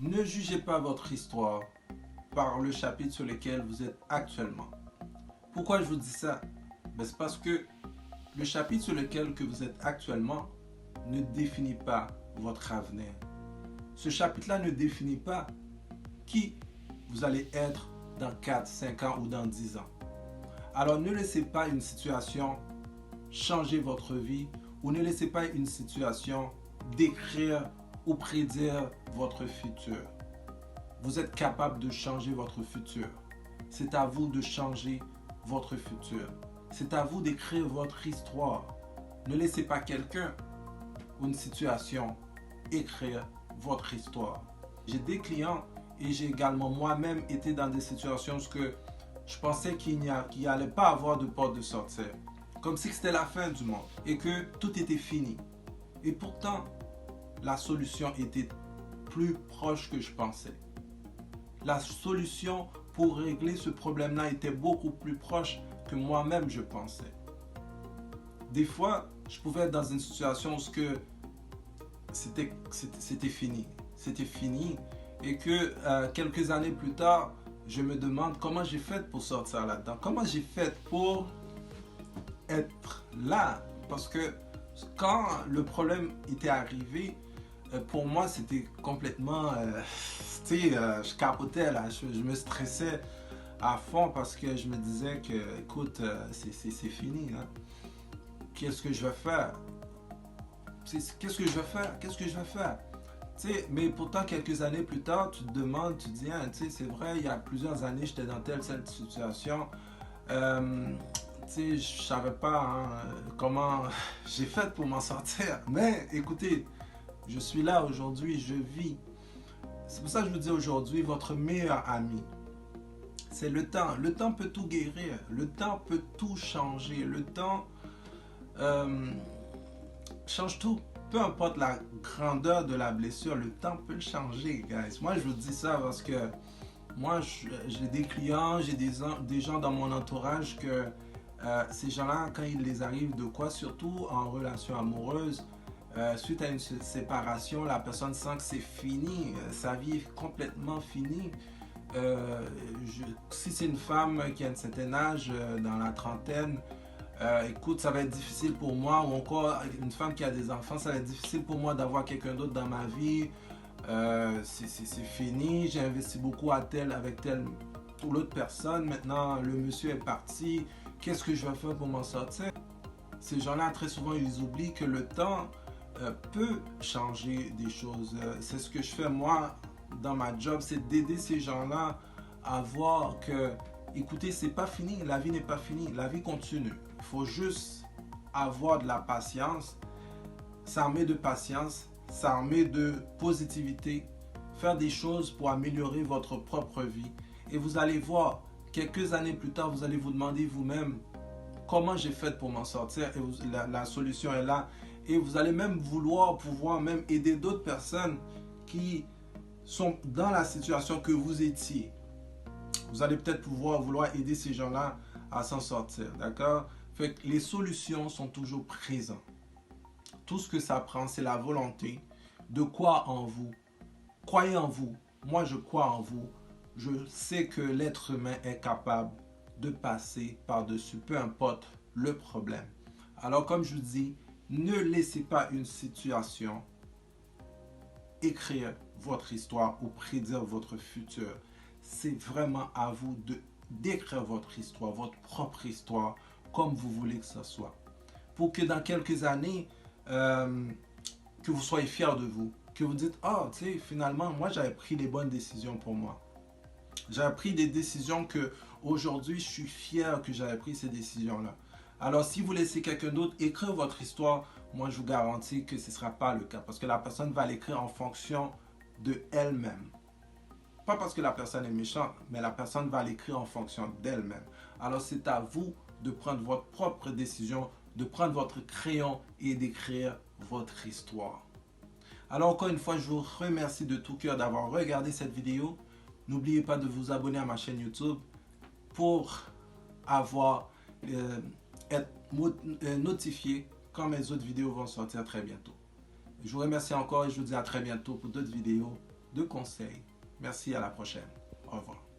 Ne jugez pas votre histoire par le chapitre sur lequel vous êtes actuellement. Pourquoi je vous dis ça? C'est parce que le chapitre sur lequel que vous êtes actuellement ne définit pas votre avenir. Ce chapitre-là ne définit pas qui vous allez être dans 4, 5 ans ou dans 10 ans. Alors ne laissez pas une situation changer votre vie ou ne laissez pas une situation décrire ou prédire votre futur. Vous êtes capable de changer votre futur. C'est à vous de changer votre futur. C'est à vous d'écrire votre histoire. Ne laissez pas quelqu'un ou une situation écrire votre histoire. J'ai des clients et j'ai également moi-même été dans des situations où je pensais qu'il n'y allait pas avoir de porte de sortie. Comme si c'était la fin du monde et que tout était fini. Et pourtant, la solution était plus proche que je pensais. La solution pour régler ce problème-là était beaucoup plus proche que moi-même je pensais. Des fois, je pouvais être dans une situation où c'était fini. C'était fini et que quelques années plus tard, je me demande comment j'ai fait pour sortir là-dedans. Comment j'ai fait pour être là. Parce que quand le problème était arrivé, pour moi, c'était complètement... je capotais là, je me stressais à fond parce que je me disais que, écoute, c'est fini. Hein. Qu'est-ce que je vais faire? Qu'est-ce que je vais faire? Qu'est-ce que je vais faire? Mais pourtant, quelques années plus tard, tu te demandes, tu te dis, hein, c'est vrai, il y a plusieurs années, j'étais dans telle situation. Je savais pas hein, comment j'ai fait pour m'en sortir. Mais écoutez, je suis là aujourd'hui, je vis. C'est pour ça que je vous dis aujourd'hui, votre meilleur ami, c'est le temps. Le temps peut tout guérir. Le temps peut tout changer. Le temps change tout. Peu importe la grandeur de la blessure, le temps peut le changer, guys. Moi, je vous dis ça parce que moi, j'ai des clients, j'ai des gens dans mon entourage que ces gens-là, quand il les arrive de quoi, surtout en relation amoureuse, suite à une séparation, la personne sent que c'est fini, sa vie est complètement finie. Si c'est une femme qui a un certain âge, dans la trentaine, écoute, ça va être difficile pour moi, ou encore une femme qui a des enfants, ça va être difficile pour moi d'avoir quelqu'un d'autre dans ma vie. C'est fini, j'ai investi beaucoup avec telle ou l'autre personne, maintenant le monsieur est parti, qu'est-ce que je vais faire pour m'en sortir? Ces gens-là, très souvent, ils oublient que le temps peut changer des choses. C'est ce que je fais moi dans ma job, c'est d'aider ces gens-là à voir que, écoutez, c'est pas fini, la vie n'est pas finie, la vie continue. Il faut juste avoir de la patience, s'armer de patience, s'armer de positivité, faire des choses pour améliorer votre propre vie. Et vous allez voir, quelques années plus tard, vous allez vous demander vous-même comment j'ai fait pour m'en sortir et la solution est là. Et vous allez même pouvoir même aider d'autres personnes qui sont dans la situation que vous étiez. Vous allez peut-être vouloir aider ces gens-là à s'en sortir, d'accord? Fait que les solutions sont toujours présentes. Tout ce que ça prend, c'est la volonté de croire en vous. Croyez en vous. Moi, je crois en vous. Je sais que l'être humain est capable de passer par-dessus, peu importe le problème. Alors, comme je vous dis, ne laissez pas une situation écrire votre histoire ou prédire votre futur. C'est vraiment à vous d'écrire votre histoire, votre propre histoire, comme vous voulez que ce soit. Pour que dans quelques années, que vous soyez fiers de vous, que vous dites, oh, tu sais, finalement, moi, j'avais pris les bonnes décisions pour moi. J'avais pris des décisions que aujourd'hui, je suis fier que j'avais pris ces décisions-là. Alors, si vous laissez quelqu'un d'autre écrire votre histoire, moi, je vous garantis que ce ne sera pas le cas. Parce que la personne va l'écrire en fonction de elle-même. Pas parce que la personne est méchante, mais la personne va l'écrire en fonction d'elle-même. Alors, c'est à vous de prendre votre propre décision, de prendre votre crayon et d'écrire votre histoire. Alors, encore une fois, je vous remercie de tout cœur d'avoir regardé cette vidéo. N'oubliez pas de vous abonner à ma chaîne YouTube pour être notifié quand mes autres vidéos vont sortir très bientôt. Je vous remercie encore et je vous dis à très bientôt pour d'autres vidéos. de conseils. Merci, à la prochaine. Au revoir.